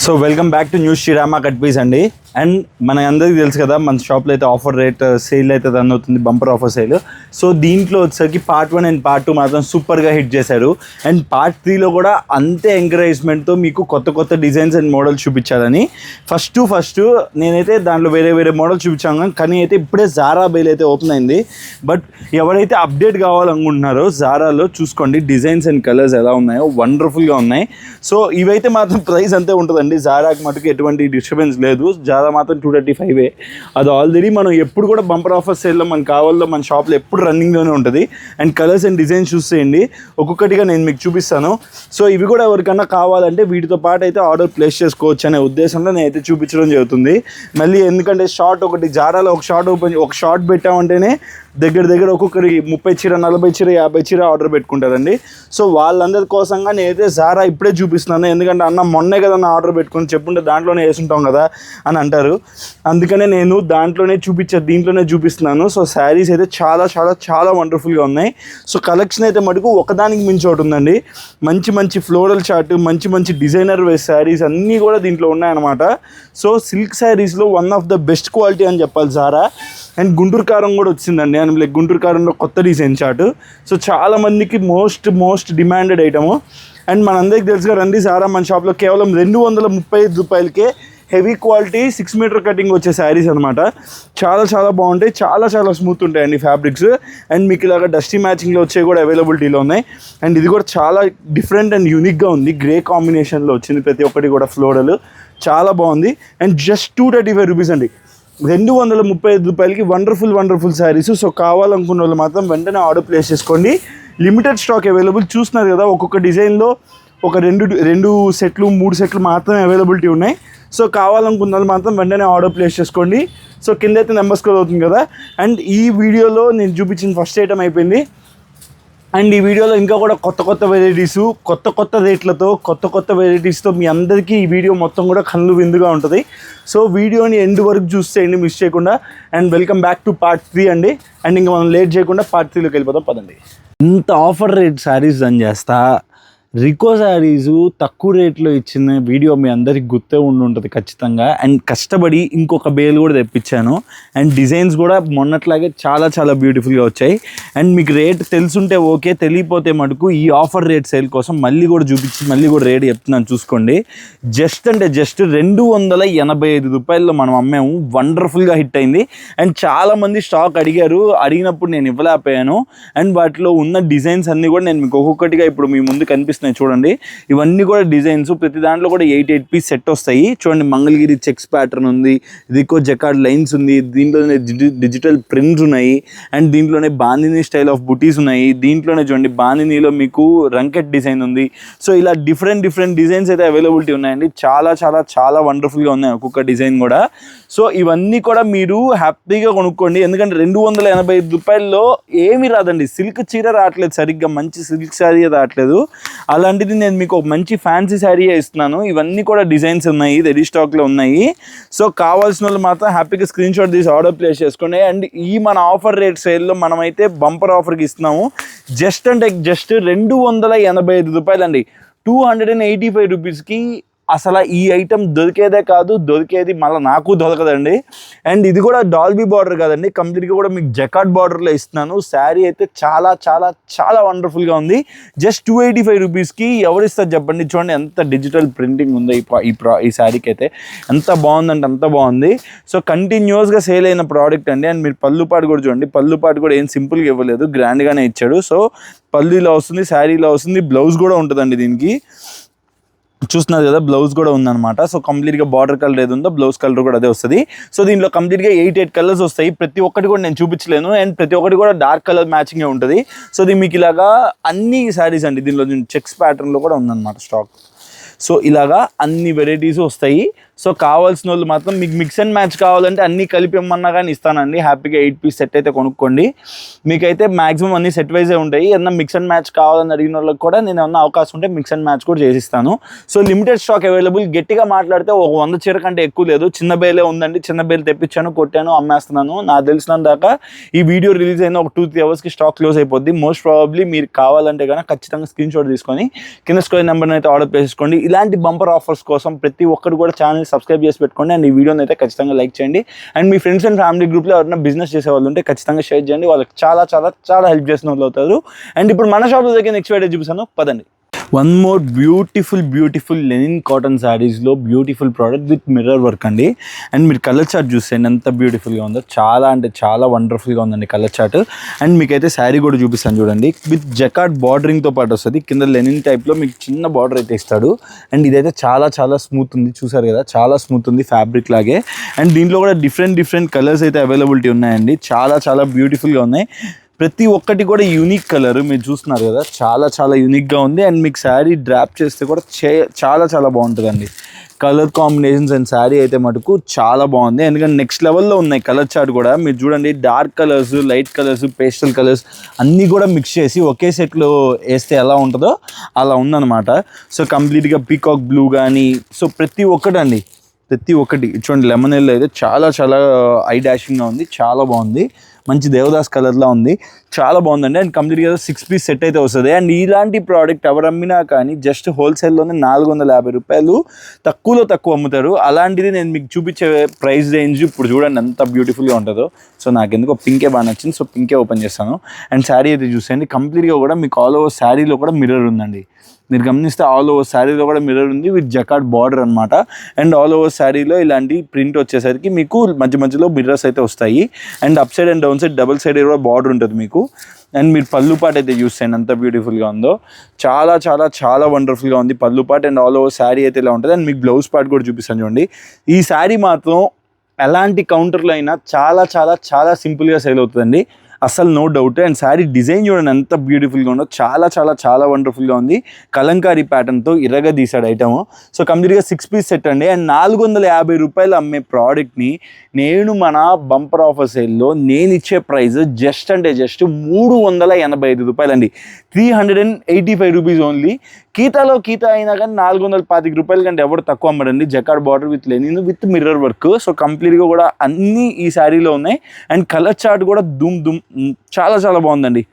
So welcome back to new Srirama cut pieces అండి. And మన అందరికీ తెలుసు కదా, మన షాప్లో అయితే ఆఫర్ రేట్ సేల్ అయితే రన్ అవుతుంది, బంపర్ ఆఫర్ సేల్. సో దీంట్లో వచ్చేసరికి పార్ట్ 1 అండ్ పార్ట్ 2 మాత్రం సూపర్గా హిట్ చేశారు. అండ్ పార్ట్ 3లో కూడా అంతే ఎంకరేజ్మెంట్తో మీకు కొత్త కొత్త డిజైన్స్ అండ్ మోడల్స్ చూపించాలని ఫస్ట్ నేనైతే దాంట్లో వేరే వేరే మోడల్స్ చూపించాను. కానీ అయితే ఇప్పుడే జారా బేల్ అయితే ఓపెన్ అయింది. బట్ ఎవరైతే అప్డేట్ కావాలనుకుంటున్నారో జారాలో చూసుకోండి, డిజైన్స్ అండ్ కలర్స్ ఎలా ఉన్నాయో వండర్ఫుల్గా ఉన్నాయి. సో ఇవైతే మాత్రం ప్రైస్ అంతే ఉంటుందండి. జారాకి మటుకు ఎటువంటి డిస్టర్బెన్స్ లేదు. జారా మాత్రం 235. అది ఆల్రెడీ మనం ఎప్పుడు కూడా బంపర్ ఆఫర్ సేల్లో మనకు కావాలో మన షాప్లో ఎప్పుడు రన్నింగ్లోనే ఉంటుంది. అండ్ కలర్స్ అండ్ డిజైన్స్ చూసేయండి, ఒక్కొక్కటిగా నేను మీకు చూపిస్తాను. సో ఇవి కూడా ఎవరికన్నా కావాలంటే వీటితో పాటు అయితే ఆర్డర్ ప్లేస్ చేసుకోవచ్చు అనే ఉద్దేశంలో నేనైతే చూపించడం జరుగుతుంది. మళ్ళీ ఎందుకంటే షార్ట్ ఒకటి జారాలో ఒక షార్ట్ పెట్టామంటేనే దగ్గర ఒక్కొక్కరి 30 చీర 40 చీర 50 చీర ఆర్డర్ పెట్టుకుంటారండి. సో వాళ్ళందరి కోసంగా నేనైతే జారా ఇప్పుడే చూపిస్తున్నాను. ఎందుకంటే అన్న మొన్నే కదా ఆర్డర్ పెట్టుకుని చెప్పుంటే దాంట్లోనే వేసుంటాం కదా అని అంటారు. అందుకనే నేను దీంట్లోనే చూపిస్తున్నాను. సో శారీస్ అయితే చాలా చాలా చాలా వండర్ఫుల్గా ఉన్నాయి. సో కలెక్షన్ అయితే మటుకు ఒకదానికి మించి ఒకటి ఉందండి. మంచి ఫ్లోరల్ చార్ట్, మంచి డిజైనర్ వేస్ శారీస్ అన్నీ కూడా దీంట్లో ఉన్నాయన్నమాట. సో సిల్క్ శారీస్లో one of the best quality అని చెప్పాలి జారా. అండ్ గుంటూరు కారం కూడా వచ్చిందండి. అండ్ లైక్ గుంటూరు కారంలో కొత్త డిజైన్ చార్ట్. సో చాలామందికి మోస్ట్ డిమాండెడ్ ఐటము. అండ్ మనందరికీ తెలుసుగా రండి, జారా మన షాప్లో కేవలం 235 రూపాయలకే హెవీ క్వాలిటీ 6 మీటర్ కటింగ్ వచ్చే శారీస్ అనమాట. చాలా చాలా బాగుంటాయి, చాలా చాలా స్మూత్ ఉంటాయండి ఫ్యాబ్రిక్స్. అండ్ మీకు ఇలాగ డస్టీ మ్యాచింగ్లో వచ్చే కూడా అవైలబిలిటీలో ఉన్నాయి. అండ్ ఇది కూడా చాలా డిఫరెంట్ అండ్ యూనిక్గా ఉంది. గ్రే కాంబినేషన్లో వచ్చింది ప్రతి ఒక్కటి కూడా ఫ్లోరల్, చాలా బాగుంది. అండ్ జస్ట్ 235 రూపీస్ అండి. 235 రూపాయలకి వండర్ఫుల్ శారీస్. సో కావాలనుకున్న వాళ్ళు మాత్రం వెంటనే ఆర్డర్ ప్లేస్ చేసుకోండి. Limited stock available. చూస్తున్నారు కదా, ఒక్కొక్క డిజైన్లో ఒక రెండు సెట్లు 3 సెట్లు మాత్రమే అవైలబిలిటీ ఉన్నాయి. సో కావాలనుకున్న వాళ్ళు మాత్రం వెంటనే ఆర్డర్ ప్లేస్ చేసుకోండి. సో కింద అయితే నెంబర్ స్క్రోల్ అవుతుంది కదా. అండ్ ఈ వీడియోలో నేను చూపించిన ఫస్ట్ ఐటమ్ అయిపోయింది. అండ్ ఈ వీడియోలో ఇంకా కూడా కొత్త వెరైటీస్, కొత్త రేట్లతో కొత్త వెరైటీస్తో మీ అందరికీ ఈ వీడియో మొత్తం కూడా కళ్ళు విందుగా ఉంటుంది. సో వీడియోని ఎండ్ వరకు చూసేయండి మిస్ చేయకుండా. And welcome back to part 3 అండి. అండ్ ఇంకా మనం లేట్ చేయకుండా పార్ట్ 3లోకి వెళ్ళిపోతాం పదండి. ఇంత ఆఫర్ రేట్ శారీస్ రన్ చేస్తా, రికో శారీసు తక్కువ రేట్లో ఇచ్చిన వీడియో మీ అందరికి గుర్తే ఉంటుంది ఖచ్చితంగా. అండ్ కష్టపడి ఇంకొక బేల్ కూడా తెప్పించాను. అండ్ డిజైన్స్ కూడా మొన్నట్లాగే చాలా చాలా బ్యూటిఫుల్గా వచ్చాయి. అండ్ మీకు రేట్ తెలుసుంటే ఓకే, తెలియపోతే మటుకు ఈ ఆఫర్ రేట్ సేల్ కోసం మళ్ళీ కూడా చూపించి మళ్ళీ కూడా రేట్ చెప్తున్నాను చూసుకోండి. జస్ట్ 285 రూపాయల్లో మనం అమ్మాము. వండర్ఫుల్గా హిట్ అయింది. అండ్ చాలామంది స్టాక్ అడిగినప్పుడు నేను ఇవ్వలేకపోయాను. అండ్ వాటిలో ఉన్న డిజైన్స్ అన్నీ కూడా నేను మీకు ఒక్కొక్కటిగా ఇప్పుడు మీ ముందు కనిపిస్తున్నాయి చూడండి. ఇవన్నీ కూడా డిజైన్స్, ప్రతి దాంట్లో కూడా 8 పీస్ సెట్ వస్తాయి. చూడండి, మంగళగిరి చెక్స్ ప్యాటర్న్ ఉంది, రికో జకార్డ్ లైన్స్ ఉంది, దీంట్లోనే డిజిటల్ ప్రింట్స్ ఉన్నాయి. అండ్ దీంట్లోనే బాందిని స్టైల్ ఆఫ్ బుటీస్ ఉన్నాయి. దీంట్లోనే చూడండి బాందినిలో మీకు రంకెట్ డిజైన్ ఉంది. సో ఇలా డిఫరెంట్ డిజైన్స్ అయితే అవైలబిలిటీ ఉన్నాయండి. చాలా చాలా చాలా వండర్ఫుల్గా ఉన్నాయి ఒక్కొక్క డిజైన్ కూడా. సో ఇవన్నీ కూడా మీరు హ్యాపీగా కొనుక్కోండి. ఎందుకంటే 285 రూపాయల్లో ఏమీ రాదండి. సిల్క్ చీర రావట్లేదు సరిగ్గా, మంచి సిల్క్ శారీ రావట్లేదు. అలాంటిది నేను మీకు ఒక మంచి ఫ్యాన్సీ శారీయే ఇస్తున్నాను. ఇవన్నీ కూడా డిజైన్స్ ఉన్నాయి, రెడీ స్టాక్లో ఉన్నాయి. సో కావాల్సిన వాళ్ళు మాత్రం హ్యాపీగా స్క్రీన్ షాట్ తీసి ఆర్డర్ ప్లేస్ చేసుకోండి. అండ్ ఈ మన ఆఫర్ రేట్ సేల్లో మనమైతే బంపర్ ఆఫర్కి ఇస్తున్నాము. జస్ట్ 285 రూపాయలండి. 285 రూపీస్కి అసలు ఈ ఐటమ్ దొరికేదే కాదు, దొరికేది మళ్ళీ నాకు దొరకదండి. అండ్ ఇది కూడా డాల్బీ బార్డర్ కాదండి, కంప్లీట్గా కూడా మీకు జకార్డ్ బార్డర్లో ఇస్తున్నాను. శారీ అయితే చాలా చాలా చాలా వండర్ఫుల్గా ఉంది. జస్ట్ 285 రూపీస్కి ఎవరిస్తారు చెప్పండి. చూడండి ఎంత డిజిటల్ ప్రింటింగ్ ఉందో ఈ శారీకి అయితే. ఎంత బాగుందంటే అంత బాగుంది. సో కంటిన్యూస్గా సేల్ అయిన ప్రోడక్ట్ అండి. అండ్ మీరు పళ్ళుపాటు కూడా చూడండి, పళ్ళుపాటు కూడా ఏం సింపుల్గా ఇవ్వలేదు, గ్రాండ్గానే ఇచ్చాడు. సో పళ్ళు ఇలా వస్తుంది, శారీ ఇలా వస్తుంది, బ్లౌజ్ కూడా ఉంటుందండి దీనికి. చూస్తున్నారు కదా, బ్లౌజ్ కూడా ఉందన్నమాట. సో కంప్లీట్గా బార్డర్ కలర్ ఏది ఉందో బ్లౌజ్ కలర్ కూడా అదే వస్తుంది. సో దీంట్లో కంప్లీట్గా 8 కలర్స్ వస్తాయి. ప్రతి ఒక్కటి కూడా నేను చూపించలేను. అండ్ ప్రతి ఒక్కటి కూడా డార్క్ కలర్ మ్యాచింగే ఉంటుంది. సో ఇది మీకు ఇలాగా అన్ని శారీస్ అండి. దీనిలో చెక్స్ ప్యాటర్న్లో కూడా ఉందన్నమాట స్టాక్. సో ఇలాగా అన్ని వెరైటీస్ వస్తాయి. సో కావాల్సిన వాళ్ళు మాత్రం మీకు మిక్స్ అండ్ మ్యాచ్ కావాలంటే అన్నీ కలిపి ఇమ్మన్నా కానీ ఇస్తానండి. హ్యాపీగా 8 పీస్ సెట్ అయితే కొనుక్కోండి. మీకైతే మ్యాక్సిమం అన్ని సెట్ వైజే ఉంటాయి. ఏదన్నా మిక్స్ అండ్ మ్యాచ్ కావాలని అడిగిన వాళ్ళకి కూడా నేను ఏమన్నా అవకాశం ఉంటే మిక్స్ అండ్ మ్యాచ్ కూడా చేసిస్తాను. So limited stock available. గట్టిగా మాట్లాడితే ఒక 100 చీర కంటే ఎక్కువ లేదు. చిన్న బేలే ఉందండి. చిన్న బేలు తెప్పించాను, కొట్టాను, అమ్మేస్తున్నాను. నాకు తెలిసినంత దాకా ఈ వీడియో రిలీజ్ అయిన ఒక 2-3 అవర్స్కి స్టాక్ క్లోజ్ అయిపోద్ది. మోస్ట్ ప్రాబబ్లీ మీరు కావాలంటే కనుక ఖచ్చితంగా స్క్రీన్ షాట్ తీసుకొని కింద స్క్రోల్ నెంబర్ని అయితే ఆర్డర్ చేసుకోండి. ఇలాంటి బంపర్ ఆఫర్స్ కోసం ప్రతి ఒక్కరు కూడా ఛానల్ సబ్స్క్రైబ్ చేసి పెట్టుకోండి. అండ్ ఈ వీడియోని అయితే ఖచ్చితంగా లైక్ చేయండి. And me friends and family గ్రూప్లో ఎవరైనా బిజినెస్ చేసే వాళ్ళు ఉంటే ఖచ్చితంగా షేర్ చేయండి. వాళ్ళకి చాలా చాలా చాలా హెల్ప్ చేసిన వాళ్ళు అవుతారు. అండ్ ఇప్పుడు మన షాప్లో దగ్గర నెక్స్ట్ వీడియో చూపిస్తాను, పదండి. One more beautiful linen cotton శారీస్లో beautiful product with mirror work అండి. అండ్ మీరు కలర్ చార్ట్ చూస్తే ఎంత బ్యూటిఫుల్గా ఉందో, చాలా అంటే చాలా వండర్ఫుల్గా ఉందండి కలర్ చార్ట్. అండ్ మీకైతే శారీ కూడా చూపిస్తాను చూడండి, విత్ జకార్డ్ బార్డరింగ్తో పాటు వస్తుంది. కింద లెనిన్ టైప్లో మీకు చిన్న బార్డర్ అయితే ఇస్తాడు. అండ్ ఇదైతే చాలా చాలా స్మూత్ ఉంది, చూసారు కదా చాలా స్మూత్ ఉంది ఫ్యాబ్రిక్ లాగే. అండ్ దీంట్లో కూడా డిఫరెంట్ కలర్స్ అయితే అవైలబిలిటీ ఉన్నాయండి, చాలా చాలా బ్యూటిఫుల్గా ఉన్నాయి. ప్రతి ఒక్కటి కూడా యూనిక్ కలర్ మీరు చూస్తున్నారు కదా, చాలా చాలా యూనిక్గా ఉంది. అండ్ మీకు శారీ డ్రాప్ చేస్తే కూడా చాలా చాలా బాగుంటుందండి. కలర్ కాంబినేషన్స్ అండ్ శారీ అయితే మటుకు చాలా బాగుంది. ఎందుకంటే నెక్స్ట్ లెవెల్లో ఉన్నాయి కలర్ చార్ట్ కూడా. మీరు చూడండి, dark colours, light colours, pastel colours అన్నీ కూడా మిక్స్ చేసి ఒకే సెట్లో వేస్తే ఎలా ఉంటుందో అలా ఉందన్నమాట. సో కంప్లీట్గా పీకాక్ బ్లూ కానీ, సో ప్రతి ఒక్కటండి, ప్రతి ఒక్కటి చూడండి. లెమన్ ఎల్లో అయితే చాలా చాలా ఐ డాషింగ్గా ఉంది, చాలా బాగుంది. మంచి దేవదాస్ కలర్లా ఉంది, చాలా బాగుందండి. అండ్ కంప్లీట్గా 6 పీస్ సెట్ అయితే వస్తుంది. అండ్ ఇలాంటి ప్రోడక్ట్ ఎవరు అమ్మినా కానీ జస్ట్ హోల్సేల్లోనే 450 రూపాయలు తక్కువలో తక్కువ అమ్ముతారు. అలాంటిది నేను మీకు చూపించే ప్రైస్ రేంజ్ ఇప్పుడు చూడండి ఎంత బ్యూటిఫుల్గా ఉంటుందో. సో నాకు ఎందుకో పింకే బాగా నచ్చింది, సో పింకే ఓపెన్ చేస్తాను. అండ్ శారీ అయితే చూసేయండి, కంప్లీట్గా కూడా మీకు ఆల్ ఓవర్ శారీలో కూడా మిర్రర్ ఉందండి. మీరు గమనిస్తే ఆల్ ఓవర్ శారీలో కూడా మిర్రర్ ఉంది విత్ జకార్డ్ బార్డర్ అనమాట. అండ్ ఆల్ ఓవర్ శారీలో ఇలాంటి ప్రింట్ వచ్చేసరికి మీకు మధ్యలో మిర్రర్స్ అయితే వస్తాయి. And up side and down side double side కూడా బార్డర్ ఉంటుంది మీకు. అండ్ మీరు పళ్ళు పాట అయితే చూస్తాను ఎంత బ్యూటిఫుల్గా ఉందో, చాలా చాలా చాలా వండర్ఫుల్గా ఉంది పళ్ళు పాట. అండ్ ఆల్ ఓవర్ శారీ అయితే ఇలా ఉంటుంది. అండ్ మీకు బ్లౌజ్ పార్ట్ కూడా చూపిస్తాను చూడండి. ఈ శారీ మాత్రం ఎలాంటి కౌంటర్లో అయినా చాలా చాలా చాలా సింపుల్గా సేల్ అవుతుందండి, అసలు no doubt. And sari design చూడండి ఎంత బ్యూటిఫుల్గా ఉందో, చాలా చాలా చాలా వండర్ఫుల్గా ఉంది. కలంకారీ ప్యాటర్న్తో ఇరగా తీసాడు ఐటమ్. సో కంప్లీట్గా 6 పీస్ సెట్ అండి. అండ్ 450 రూపాయలు అమ్మే ప్రోడక్ట్ని నేను మన బంపర్ ఆఫర్ సేల్లో నేను ఇచ్చే ప్రైస్ జస్ట్ 385 రూపాయలు అండి, 385 రూపీస్ ఓన్లీ. గీతా అయినా కానీ 425 రూపాయల కంటే ఎవరు తక్కువ అమ్మడండి. Jacquard border with linen with mirror work. So కంప్లీట్గా కూడా అన్నీ ఈ శారీలో ఉన్నాయి. అండ్ కలర్ చార్ట్ కూడా చాలా చాలా బాగుందండి,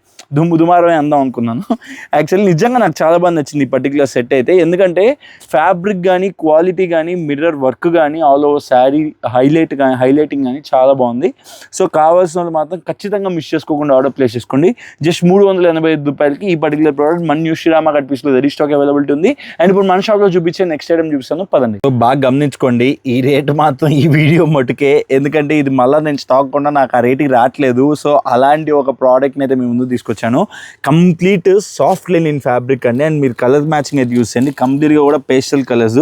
దుమారమే అందాం అనుకున్నాను. యాక్చువల్లీ నిజంగా నాకు చాలా బాగా నచ్చింది ఈ పర్టికులర్ సెట్ అయితే. ఎందుకంటే ఫ్యాబ్రిక్ కానీ, క్వాలిటీ కానీ, మిర్రర్ వర్క్ కానీ, ఆల్ ఓవర్ శారీ హైలైటింగ్ కానీ చాలా బాగుంది. సో కావాల్సిన వాళ్ళు మాత్రం ఖచ్చితంగా మిస్ చేసుకోకుండా ఆర్డర్ ప్లేస్ చేసుకోండి. జస్ట్ 385 రూపాయలకి ఈ పర్టికులర్ ప్రోడక్ట్ మన న్యూ శ్రీరామ కట్ పీస్లో రెడీ స్టాక్ అవైలబిలిటీ ఉంది. అండ్ ఇప్పుడు మన షాప్లో చూపించే నెక్స్ట్ ఐటమ్ చూపిస్తాను, పదండి. సో బాగా గమనించుకోండి, ఈ రేటు మాత్రం ఈ వీడియో మటుకే, ఎందుకంటే ఇది మళ్ళీ నేను స్టాక్ కొన్నా నాకు ఆ రేటుకి రావట్లేదు. సో అలాంటి ఒక ప్రోడక్ట్ని అయితే మీ ముందు తీసుకొచ్చాను. కంప్లీట్ సాఫ్ట్ లెనిన్ ఫ్యాబ్రిక్ అండి. అండ్ మీరు కలర్ మ్యాచింగ్ అయితే యూస్ చేయండి, కంప్లీట్గా కూడా పేస్టల్ కలర్స్,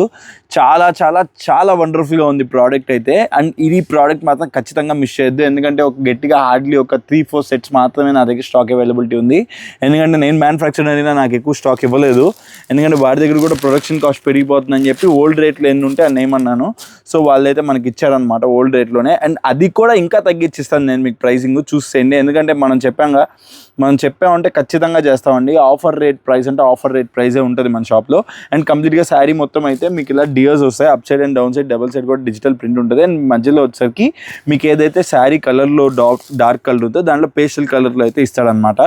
చాలా చాలా చాలా వండర్ఫుల్గా ఉంది ప్రోడక్ట్ అయితే. అండ్ ఇది ప్రోడక్ట్ మాత్రం ఖచ్చితంగా మిస్ చేయొద్దు, ఎందుకంటే ఒక గట్టిగా హార్డ్లీ ఒక 3-4 సెట్స్ మాత్రమే నా దగ్గర స్టాక్ అవైలబిలిటీ ఉంది. ఎందుకంటే నేను మ్యానుఫ్యాక్చర్ అయినా నాకు ఎక్కువ స్టాక్ ఇవ్వలేదు, ఎందుకంటే వాడి దగ్గర కూడా ప్రొడక్షన్ కాస్ట్ పెరిగిపోతుందని చెప్పి ఓల్డ్ రేట్లు ఎన్ని ఉంటే అన్నీ ఏమన్నాను. సో వాళ్ళైతే మనకి ఇచ్చారనమాట ఓల్డ్ రేట్లోనే. అండ్ అది కూడా ఇంకా తగ్గించిస్తాను నేను మీకు ప్రైసింగ్ చూసేయండి. ఎందుకంటే మనం చెప్పామంటే ఖచ్చితంగా చేస్తామండి. ఆఫర్ రేట్ ప్రైస్ అంటే ఆఫర్ రేట్ ప్రైజే ఉంటుంది మన షాప్లో. అండ్ కంప్లీట్గా శారీ మొత్తం అయితే మీకు ఇలా డియర్స్ వస్తాయి, up side and down side double side కూడా డిజిటల్ ప్రింట్ ఉంటుంది. అండ్ మధ్యలో వచ్చేసరికి మీకు ఏదైతే శారీ కలర్లో డార్క్ కలర్ ఉంటుందో దాంట్లో పేస్టల్ కలర్లో అయితే ఇస్తాడనమాట.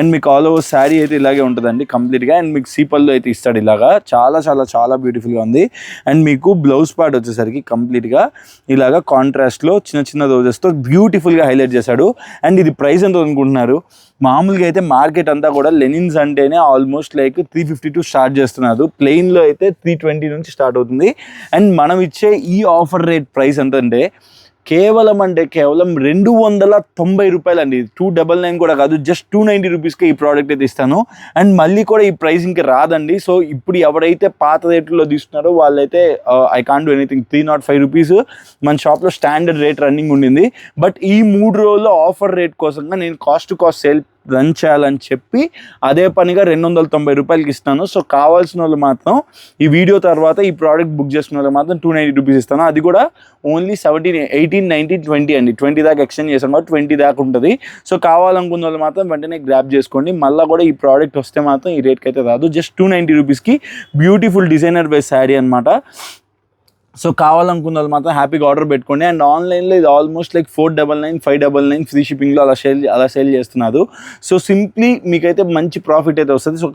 అండ్ మీకు ఆల్ ఓవర్ శారీ అయితే ఇలాగే ఉంటుందండి కంప్లీట్గా. అండ్ మీకు సీపల్లో అయితే ఇస్తాడు ఇలాగా, చాలా చాలా చాలా బ్యూటిఫుల్గా ఉంది. అండ్ మీకు బ్లౌజ్ పార్ట్ వచ్చేసరికి కంప్లీట్గా ఇలాగా కాంట్రాస్ట్లో చిన్న రోజెస్తో బ్యూటిఫుల్గా హైలైట్ చేశాడు. అండ్ ఇది ప్రైస్ ఎంత అనుకుంటున్నారు? మామూలుగా అయితే మార్కెట్ అంతా కూడా లెనిన్స్ అంటేనే ఆల్మోస్ట్ లైక్ 352 స్టార్ట్ చేస్తున్నారు, ప్లెయిన్లో అయితే 320 నుంచి స్టార్ట్ అవుతుంది. అండ్ మనం ఇచ్చే ఈ ఆఫర్ రేట్ ప్రైస్ ఎంత అంటే కేవలం 290 రూపాయలు అండి, 299 కూడా కాదు, జస్ట్ 290 రూపీస్కి ఈ ప్రోడక్ట్ అయితే ఇస్తాను. అండ్ మళ్ళీ కూడా ఈ ప్రైసింగ్కి రాదండి. సో ఇప్పుడు ఎవరైతే పాత రేట్లో తీసుకున్నారో వాళ్ళైతే I can't do anything. 305 rupees మన షాప్లో స్టాండర్డ్ రేట్ రన్నింగ్ ఉండింది. బట్ ఈ 3 రోజుల్లో ఆఫర్ రేట్ కోసంగా నేను cost to cost sale run చేయాలని చెప్పి అదే పనిగా 290 రూపాయలకి ఇస్తాను. సో కావాల్సిన వాళ్ళు మాత్రం ఈ వీడియో తర్వాత ఈ ప్రోడక్ట్ బుక్ చేసుకున్న వాళ్ళకి మాత్రం 290 రూపీస్ ఇస్తాను. అది కూడా ఓన్లీ 17, 18, 19, 20 అండి. 20 దాకా ఎక్స్టెండ్ చేస్తాను కాబట్టి 20 దాకా ఉంటుంది. సో కావాలనుకున్న వాళ్ళు మాత్రం వెంటనే గ్రాప్ చేసుకోండి. మళ్ళీ కూడా ఈ ప్రోడక్ట్ వస్తే మాత్రం ఈ రేట్కి అయితే రాదు. జస్ట్ 290 రూపీస్కి బ్యూటిఫుల్ డిజైనర్ బేస్ శారీ అనమాట. సో కావాలనుకున్న వాళ్ళు మాత్రం హ్యాపీగా ఆర్డర్ పెట్టుకోండి. అండ్ ఆన్లైన్లో ఇది ఆల్మోస్ట్ లైక్ 499, 599 ఫ్రీ షిప్పింగ్లో అలా సేల్ చేస్తున్నారు. సో సింప్లీ మీకైతే మంచి ప్రాఫిట్ అయితే వస్తుంది. సో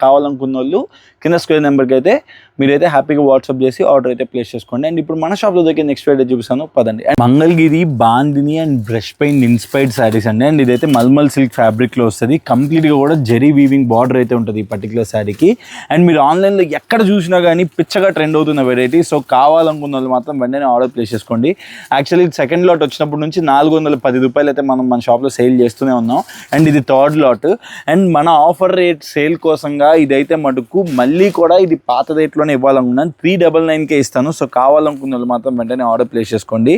కావాలనుకున్న వాళ్ళు కింద స్క్వేర్ నెంబర్కి అయితే మీరైతే హ్యాపీగా వాట్సాప్ చేసి ఆర్డర్ అయితే ప్లేస్ చేసుకోండి. అండ్ ఇప్పుడు మన షాప్లో దగ్గర నెక్స్ట్ వీడియో చూపిస్తాను పదండి. And Mangalagiri bandhani and brush paint inspired saris అండి. అండ్ ఇదైతే మల్మల్ సిల్క్ ఫ్యాబ్రిక్లో వస్తుంది. కంప్లీట్గా కూడా జరీ వీవింగ్ బార్డర్ అయితే ఉంటుంది ఈ పర్టికులర్ శారీకి. అండ్ మీరు ఆన్లైన్లో ఎక్కడ చూసినా కానీ పిచ్చగా ట్రెండ్ అవుతున్న వెరైటీ. సో కావాలనుకున్న వాళ్ళు మాత్రం వెంటనే ఆర్డర్ ప్లేస్ చేసుకోండి. యాక్చువల్లీ సెకండ్ లాట్ వచ్చినప్పటి నుంచి 410 రూపాయలు అయితే మనం మన షాప్లో సేల్ చేస్తూనే ఉన్నాం. అండ్ ఇది థర్డ్ లాట్. అండ్ మన ఆఫర్ రేట్ సేల్ కోసంగా ఇదైతే మటుకు మళ్ళీ కూడా ఇది పాత రేట్లోనే ఇవ్వాలనుకున్నాను. 399కే ఇస్తాను. సో కావాలనుకున్న వాళ్ళు మాత్రం వెంటనే ఆర్డర్ ప్లేస్ చేసుకోండి.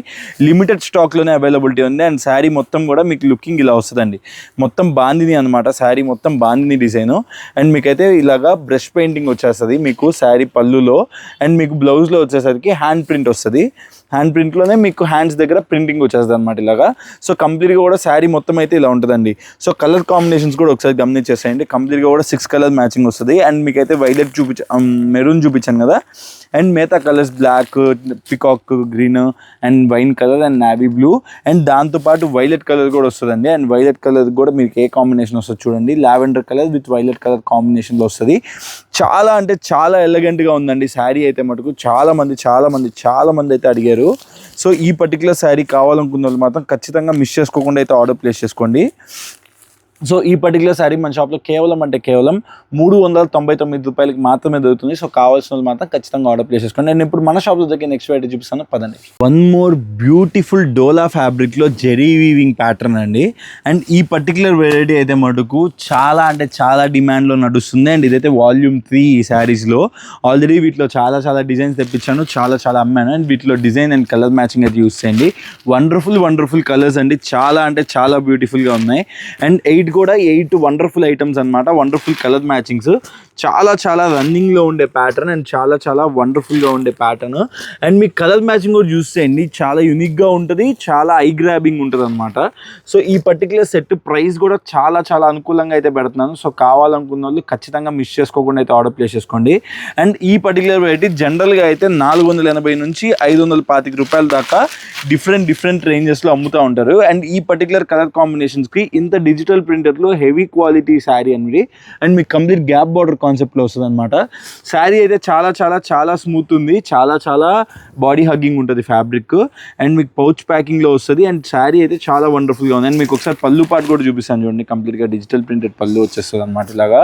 లిమిటెడ్ స్టాక్లోనే అవైలబిలిటీ ఉంది. అండ్ శారీ మొత్తం కూడా మీకు లుకింగ్ ఇలా వస్తుందండి. మొత్తం బాందిని అనమాట. శారీ మొత్తం బాందిని డిజైను. అండ్ మీకైతే ఇలాగా బ్రష్ పెయింటింగ్ వచ్చేస్తుంది మీకు శారీ పళ్ళులో. అండ్ మీకు బ్లౌజ్లో వచ్చేసరికి హ్యాండ్ ప్రింట్ వస్తుంది. హ్యాండ్ ప్రింట్లోనే మీకు హ్యాండ్స్ దగ్గర ప్రింటింగ్ వచ్చేస్తుంది అనమాట ఇలాగా. సో కంప్లీట్గా కూడా శారీ మొత్తం అయితే ఇలా ఉంటుందండి. సో కలర్ కాంబినేషన్స్ కూడా ఒకసారి గమనించేసేయండి. కంప్లీట్గా కూడా 6 కలర్ మ్యాచింగ్ వస్తుంది. అండ్ మీకైతే వైలెట్ మెరూన్ చూపించాను కదా. అండ్ మిగతా colours black, peacock green and wine colour and navy blue. And దాంతోపాటు వైలెట్ కలర్ కూడా వస్తుందండి. అండ్ వైలెట్ కలర్ కూడా మీకు ఏ కాంబినేషన్ వస్తుంది చూడండి. Lavender colour with violet colour కాంబినేషన్లో వస్తుంది. చాలా అంటే చాలా ఎలిగెంట్గా ఉందండి శారీ అయితే మటుకు. చాలా మంది అయితే అడిగారు. సో ఈ పర్టికులర్ శారీ కావాలనుకున్న వాళ్ళు మాత్రం ఖచ్చితంగా మిస్ చేసుకోకుండా అయితే ఆర్డర్ ప్లేస్ చేసుకోండి. సో ఈ పర్టికులర్ శారీ మన షాప్లో కేవలం 399 రూపాయలకి మాత్రమే దొరుకుతుంది. సో కావాల్సిన వాళ్ళు మాత్రం ఖచ్చితంగా ఆర్డర్ ప్లేస్ చేసుకోండి. నేను ఇప్పుడు మన షాప్లో దగ్గర నెక్స్ట్ వెరైటీ చూపిస్తాను పదండి. వన్ మోర్ బ్యూటిఫుల్ డోలా ఫ్యాబ్రిక్లో జెరీ వీవింగ్ ప్యాటర్న్ అండి. అండ్ ఈ పర్టికులర్ వెరైటీ అయితే మటుకు చాలా అంటే చాలా డిమాండ్లో నడుస్తుంది. అండ్ ఇదైతే వాల్యూమ్ 3 ఈ శారీస్లో. ఆల్రెడీ వీటిలో చాలా డిజైన్స్ తెప్పించాను, చాలా అమ్మాను. అండ్ వీటిలో డిజైన్ అండ్ కలర్ మ్యాచింగ్ అయితే యూస్ చేయండి. వండర్ఫుల్ కలర్స్ అండి. చాలా అంటే చాలా బ్యూటిఫుల్గా ఉన్నాయి. అండ్ 8 వండర్ఫుల్ ఐటమ్స్ అనమాట. Wonderful colour matchings. చాలా రన్నింగ్లో ఉండే ప్యాటర్న్ అండ్ చాలా వండర్ఫుల్గా ఉండే pattern. And me colour matching కూడా చూస్ చేయండి. చాలా యూనిక్గా ఉంటుంది, చాలా ఐ గ్రాబింగ్ ఉంటుంది అనమాట. సో ఈ పర్టికులర్ సెట్ ప్రైస్ కూడా చాలా అనుకూలంగా అయితే పెడుతున్నాను. సో కావాలనుకున్న వాళ్ళు ఖచ్చితంగా మిస్ చేసుకోకుండా అయితే ఆర్డర్ ప్లేస్ చేసుకోండి. అండ్ ఈ పర్టికులర్ వెరైటీ జనరల్గా అయితే 480 నుంచి 525 రూపాయల దాకా డిఫరెంట్ రేంజెస్లో అమ్ముతూ ఉంటారు. అండ్ ఈ పర్టికులర్ కలర్ కాంబినేషన్స్కి ఇంత డిజిటల్ ప్రింటర్లో హెవీ క్వాలిటీ శారీ అనేది. అండ్ మీకు కంప్లీట్ గ్యాప్ బార్డర్ కాన్సెప్ట్లో వస్తుంది అనమాట. శారీ అయితే చాలా స్మూత్ ఉంది. చాలా బాడీ హగ్గింగ్ ఉంటుంది ఫ్యాబ్రిక్. అండ్ మీకు పౌచ్ ప్యాకింగ్లో వస్తుంది. అండ్ శారీ అయితే చాలా వండర్ఫుల్గా ఉంది. అండ్ మీకు ఒకసారి పళ్ళు పాటు కూడా చూపిస్తాను చూడండి. కంప్లీట్గా డిజిటల్ ప్రింటెడ్ పళ్ళు వచ్చేస్తుంది అనమాట ఇలాగా.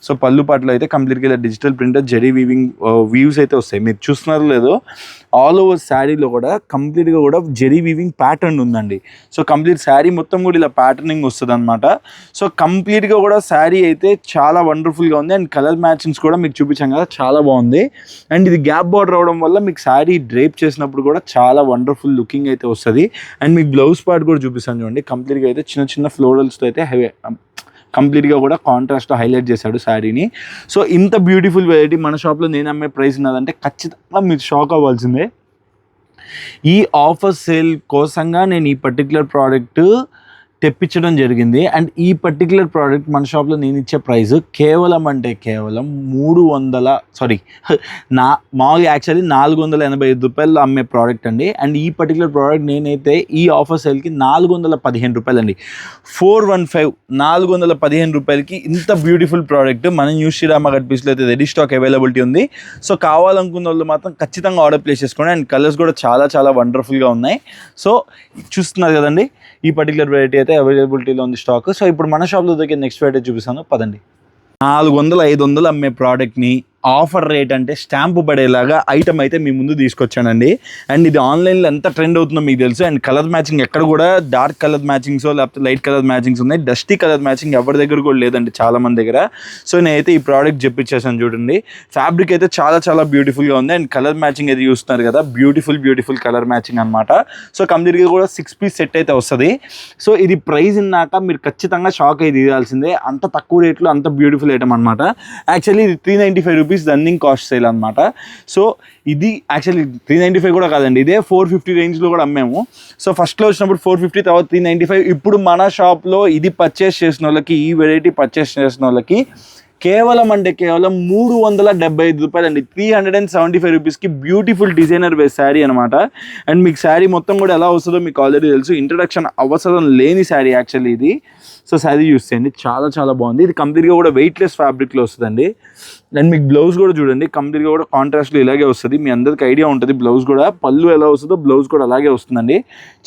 సో పళ్ళు పాటలో అయితే కంప్లీట్గా ఇలా digital printed zari weaving weaves అయితే వస్తాయి. మీరు చూస్తున్నారో లేదో ఆల్ ఓవర్ శారీలో కూడా కంప్లీట్గా కూడా జెరీ వీవింగ్ ప్యాటర్న్ ఉందండి. సో కంప్లీట్ శారీ మొత్తం కూడా ఇలా ప్యాటర్నింగ్ వస్తుంది అనమాట. సో కంప్లీట్గా కూడా శారీ అయితే చాలా వండర్ఫుల్గా ఉంది. అండ్ కలర్ మ్యాచింగ్స్ కూడా మీకు చూపించాం కదా, చాలా బాగుంది. అండ్ ఇది గ్యాప్ బార్డర్ అవడం వల్ల మీకు శారీ డ్రేప్ చేసినప్పుడు కూడా చాలా వండర్ఫుల్ లుకింగ్ అయితే వస్తుంది. అండ్ మీకు బ్లౌజ్ పార్ట్ కూడా చూపిస్తాను చూడండి. కంప్లీట్గా అయితే చిన్న ఫ్లోరల్స్తో అయితే కంప్లీట్గా కూడా కాంట్రాస్ట్ హైలైట్ చేశాడు శారీని. సో ఇంత బ్యూటిఫుల్ వెరైటీ మన షాప్లో నేను అమ్మే ప్రైస్ ఉన్నదంటే ఖచ్చితంగా మీరు షాక్ అవ్వాల్సిందే. ఈ ఆఫర్ సేల్ కోసంగా నేను ఈ పర్టికులర్ ప్రోడక్ట్ తెప్పించడం జరిగింది. అండ్ ఈ పర్టికులర్ ప్రోడక్ట్ మన షాప్లో నేను ఇచ్చే ప్రైస్ కేవలం 485 రూపాయలు అమ్మే ప్రోడక్ట్ అండి. అండ్ ఈ పర్టికులర్ ప్రోడక్ట్ నేనైతే ఈ ఆఫర్ సేల్కి 415 రూపాయలు అండి. 415 రూపాయలకి ఇంత బ్యూటిఫుల్ ప్రోడక్ట్ మన న్యూ శ్రీరామ గట్ పీస్లో అయితే రెడీ స్టాక్ అవైలబిలిటీ ఉంది. సో కావాలనుకున్న వాళ్ళు మాత్రం ఖచ్చితంగా ఆర్డర్ ప్లేస్ చేసుకోండి. అండ్ కలర్స్ కూడా చాలా వండర్ఫుల్గా ఉన్నాయి. సో చూస్తున్నారు కదండి, ఈ పర్టికులర్ వెరైటీ అయితే అవైలబిలిటీలో ఉంది స్టాక్. సో ఇప్పుడు మన షాప్లో దగ్గర నెక్స్ట్ వెరైటీ చూపిస్తాను పదండి. 400-500 అమ్మే ప్రోడక్ట్ని ఆఫర్ రేట్ అంటే స్టాంపు పడేలాగా ఐటమ్ అయితే మీ ముందు తీసుకొచ్చానండి. అండ్ ఇది ఆన్లైన్లో ఎంత ట్రెండ్ అవుతుందో మీకు తెలుసు. అండ్ కలర్ మ్యాచింగ్ ఎక్కడ కూడా డార్క్ కలర్ మ్యాచింగ్స్ లేకపోతే లైట్ కలర్ మ్యాచింగ్స్ ఉన్నాయి. డస్టీ కలర్ మ్యాచింగ్ ఎవరి దగ్గర కూడా లేదండి చాలా మంది దగ్గర. సో నేనైతే ఈ ప్రోడక్ట్ చెప్పించేసాను చూడండి. ఫ్యాబ్రిక్ అయితే చాలా బ్యూటిఫుల్గా ఉంది. అండ్ కలర్ మ్యాచింగ్ అయితే చూస్తున్నారు కదా, బ్యూటిఫుల్ కలర్ మ్యాచింగ్ అనమాట. సో కంప్లీట్గా కూడా 6 పీస్ సెట్ అయితే వస్తుంది. సో ఇది ప్రైస్ ఇన్నాక మీరు ఖచ్చితంగా షాక్ అయితే తీయాల్సిందే. అంత తక్కువ రేట్లో అంత బ్యూటిఫుల్ ఐటమ్ అనమాట. యాక్చువల్లీ ఇది 395 రూపీస్ రన్నింగ్ కాస్ట్ సేల్ అనమాట. సో ఇది యాక్చువల్లీ 395 కూడా కాదండి, ఇదే 450 రేంజ్లో కూడా అమ్మాము. సో ఫస్ట్లో వచ్చినప్పుడు 450, తర్వాత 395. ఇప్పుడు మన షాప్లో ఇది పర్చేస్ చేసిన వాళ్ళకి, ఈ వెరైటీ పర్చేస్ చేసిన వాళ్ళకి కేవలం అంటే కేవలం 375 రూపాయలు అండి. 375 రూపీస్కి బ్యూటిఫుల్ డిజైనర్ వేస్ శారీ అనమాట. అండ్ మీకు శారీ మొత్తం కూడా ఎలా వస్తుందో మీకు ఆల్రెడీ తెలుసు, ఇంట్రడక్షన్ అవసరం లేని శారీ యాక్చువల్లీ ఇది. సో శారీ చూసేయండి, చాలా చాలా బాగుంది. ఇది కంప్లీట్గా కూడా వెయిట్లెస్ ఫ్యాబ్రిక్లో వస్తుందండి. అండ్ మీకు బ్లౌజ్ కూడా చూడండి, కంప్లీట్గా కూడా కాంట్రాస్ట్లో ఇలాగే వస్తుంది. మీ అందరికి ఐడియా ఉంటుంది బ్లౌజ్ కూడా, పళ్ళు ఎలా వస్తుందో బ్లౌజ్ కూడా అలాగే వస్తుందండి.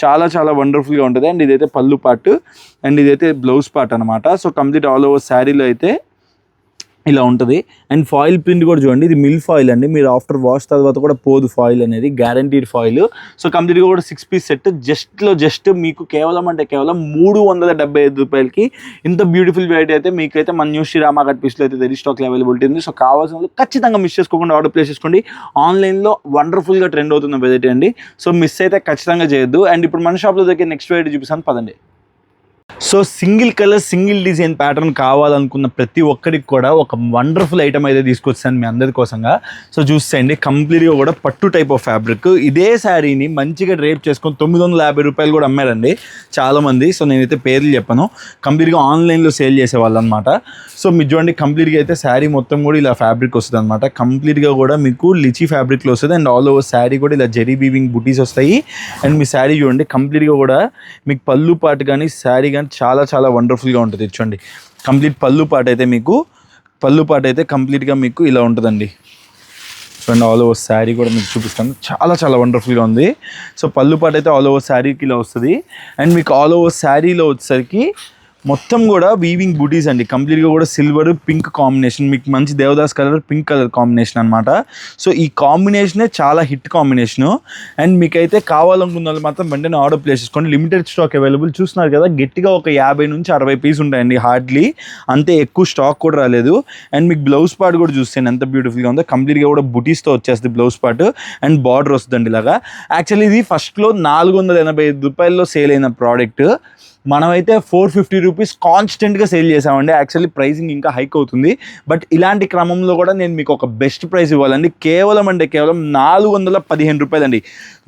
చాలా చాలా వండర్ఫుల్గా ఉంటుంది. అండ్ ఇదైతే పళ్ళు పార్ట్ అండ్ ఇదైతే బ్లౌజ్ పార్ట్ అనమాట. సో కంప్లీట్ ఆల్ ఓవర్ శారీలో అయితే ఇలా ఉంటుంది. అండ్ ఫాయిల్ ప్రింట్ కూడా చూడండి, ఇది మిల్ ఫాయిల్ అండి. మీరు ఆఫ్టర్ వాష్ తర్వాత కూడా పోదు ఫాయిల్ అనేది, గ్యారంటీడ్ ఫాయిల్. సో కంప్లీట్గా కూడా 6 పీస్ సెట్ జస్ట్ మీకు కేవలం అంటే కేవలం 375 రూపాయలకి ఇంత బ్యూటిఫుల్ వెరైటీ అయితే మీకైతే మన న్యూ శ్రీ రామా కట్ పీస్లో అయితే రెడీ స్టాక్ అవైలబిలిటీ ఉంది. సో కావాల్సిన వాళ్ళు ఖచ్చితంగా మిస్ చేసుకోకుండా ఆర్డర్ ప్లేస్ చేసుకోండి. ఆన్లైన్లో వండర్ఫుల్గా ట్రెండ్ అవుతున్న వెరైటీ అండి. సో మిస్ అయితే ఖచ్చితంగా చేయొద్దు. అండ్ ఇప్పుడు మన షాప్లో దగ్గర నెక్స్ట్ వెరైటీ చూపిస్తాను పదండి. So single colour single design pattern కావాలనుకున్న ప్రతి ఒక్కరికి కూడా ఒక వండర్ఫుల్ ఐటమ్ అయితే తీసుకొచ్చాను మీ అందరి కోసంగా. సో చూసేయండి, కంప్లీట్గా కూడా పట్టు టైప్ ఆఫ్ ఫ్యాబ్రిక్. ఇదే శారీని మంచిగా డ్రేప్ చేసుకొని 950 రూపాయలు కూడా అమ్మారండి చాలామంది. సో నేనైతే పేర్లు చెప్పను, కంప్లీట్గా ఆన్లైన్లో సేల్ చేసేవాళ్ళు అనమాట. సో మీరు చూడండి, కంప్లీట్గా అయితే శారీ మొత్తం కూడా ఇలా ఫ్యాబ్రిక్ వస్తుంది అనమాట. కంప్లీట్గా కూడా మీకు లిచీ ఫ్యాబ్రిక్లో వస్తుంది. అండ్ ఆల్ ఓవర్ శారీ కూడా ఇలా జరీ వీవింగ్ బుటీస్ వస్తాయి. అండ్ మీ శారీ చూడండి, కంప్లీట్గా కూడా మీకు పళ్ళు పాటు కానీ శారీ కానీ చాలా చాలా వండర్ఫుల్గా ఉంటుంది. చూడండి, కంప్లీట్ పళ్ళు పాటు అయితే కంప్లీట్గా మీకు ఇలా ఉంటుందండి. చూడండి, ఆల్ ఓవర్ శారీ కూడా మీకు చూపిస్తాను, చాలా చాలా వండర్ఫుల్గా ఉంది. సో పళ్ళు పాటు అయితే ఆల్ ఓవర్ శారీకి ఇలా వస్తుంది. అండ్ మీకు ఆల్ ఓవర్ శారీలో వచ్చేసరికి మొత్తం కూడా వీవింగ్ బూటీస్ అండి. కంప్లీట్గా కూడా సిల్వర్ పింక్ కాంబినేషన్, మీకు మంచి Devdas colour pink colour combination అనమాట. సో ఈ కాంబినేషనే చాలా హిట్ కాంబినేషను. అండ్ మీకైతే కావాలనుకున్న వాళ్ళు మాత్రం వెంటనే ఆర్డర్ ప్లేస్ చేసుకోండి. Limited stock available. చూస్తున్నారు కదా, గట్టిగా ఒక 50 నుంచి 60 పీస్ ఉంటాయండి హార్డ్లీ, అంతే, ఎక్కువ స్టాక్ కూడా రాలేదు. అండ్ మీకు బ్లౌజ్ పార్ట్ కూడా చూస్తాను ఎంత బ్యూటిఫుల్గా ఉందో. కంప్లీట్గా కూడా బుటీస్తో వచ్చేస్తుంది బ్లౌజ్ పార్ట్. అండ్ బార్డర్ వస్తుందండి ఇలాగా. యాక్చువల్లీ ఇది ఫస్ట్లో 485 రూపాయల్లో సేల్ అయిన ప్రోడక్ట్ మనమైతే 450 రూపీస్ కాన్స్టెంట్గా సేల్ చేసామండి. యాక్చువల్లీ ప్రైసింగ్ ఇంకా హైక్ అవుతుంది, బట్ ఇలాంటి క్రమంలో కూడా నేను మీకు ఒక బెస్ట్ ప్రైస్ ఇవ్వాలండి. కేవలం అంటే కేవలం 415 రూపాయలు అండి,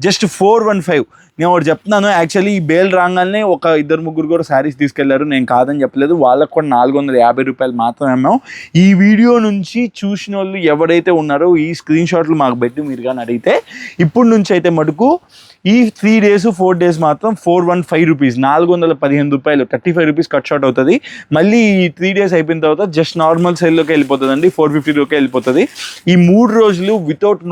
జస్ట్ 415. నేను ఒకటి చెప్తున్నాను, యాక్చువల్లీ ఈ బేల్ రాగానే ఒక 2-3 కూడా శారీస్ తీసుకెళ్లారు, నేను కాదని చెప్పలేదు. వాళ్ళకు కూడా 450 రూపాయలు మాత్రమే అమ్మాం. ఈ వీడియో నుంచి చూసిన వాళ్ళు ఎవరైతే ఉన్నారో ఈ స్క్రీన్ షాట్లు మాకు పెట్టి మీరు కానీ అడిగితే ఇప్పటి నుంచి అయితే మటుకు ఈ 3 days 4 days మాత్రం 415 రూపీస్, 415 రూపాయలు, 35 రూపీస్ కట్ షాట్ అవుతుంది. మళ్ళీ ఈ 3 days అయిపోయిన తర్వాత జస్ట్ నార్మల్ సేల్లోకి వెళ్ళిపోతుంది అండి, 450లోకి వెళ్ళిపోతుంది. ఈ 3 రోజులు వితౌట్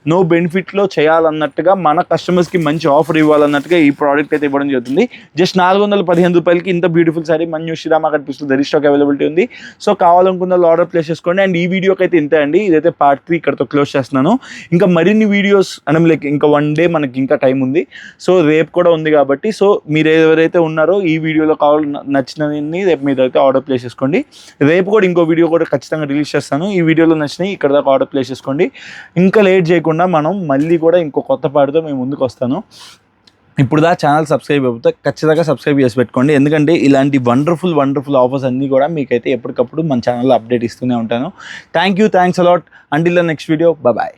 నో బెనిఫిట్లో చేయాలన్నట్టుగా మన కస్టమర్స్కి మంచి ఆఫర్ ఇవ్వాలన్నట్టుగా ఈ ప్రోడక్ట్ అయితే ఇవ్వడం జరుగుతుంది. జస్ట్ 415 రూపాయలకి ఇంత బ్యూటిఫుల్ సారీ మన న్యూ శ్రీ రామా కట్ పీస్లో దరి స్టాక్ అవైలబిలిటీ ఉంది. సో కావాలనుకున్న వాళ్ళు ఆర్డర్ ప్లేస్ చేసుకోండి. అండ్ ఈ వీడియోకి అయితే ఇంతే అండి, ఇదైతే పార్ట్ 3 ఇక్కడతో క్లోజ్ చేస్తున్నాను. ఇంకా మరిన్ని వీడియోస్ అంటే లైక్ ఇంకా 1 day మనకి ఇంకా టైం ఉంది. సో రేపు కూడా ఉంది కాబట్టి, సో మీరు ఎవరైతే ఉన్నారో ఈ వీడియోలో నచ్చినవి రేపు మీరు అయితే ఆర్డర్ ప్లేస్ చేసుకోండి. రేపు కూడా ఇంకో వీడియో కూడా ఖచ్చితంగా రిలీజ్ చేస్తాను. ఈ వీడియోలో నచ్చినవి ఇక్కడ దాకా ఆర్డర్ ప్లేస్ చేసుకోండి. ఇంకా లేట్ చేయకుండా మనం మళ్ళీ కూడా ఇంకో కొత్త పాటతో మేము ముందుకు వస్తాను. ఇప్పుడు ఛానల్ సబ్స్క్రైబ్ అయిపోతే ఖచ్చితంగా సబ్స్క్రైబ్ చేసి పెట్టుకోండి, ఎందుకంటే ఇలాంటి వండర్ఫుల్ ఆఫర్స్ అన్నీ కూడా మీకైతే ఎప్పటికప్పుడు మన ఛానల్లో అప్డేట్ ఇస్తూనే ఉంటాను. Thanks a lot. Until the next video, bye.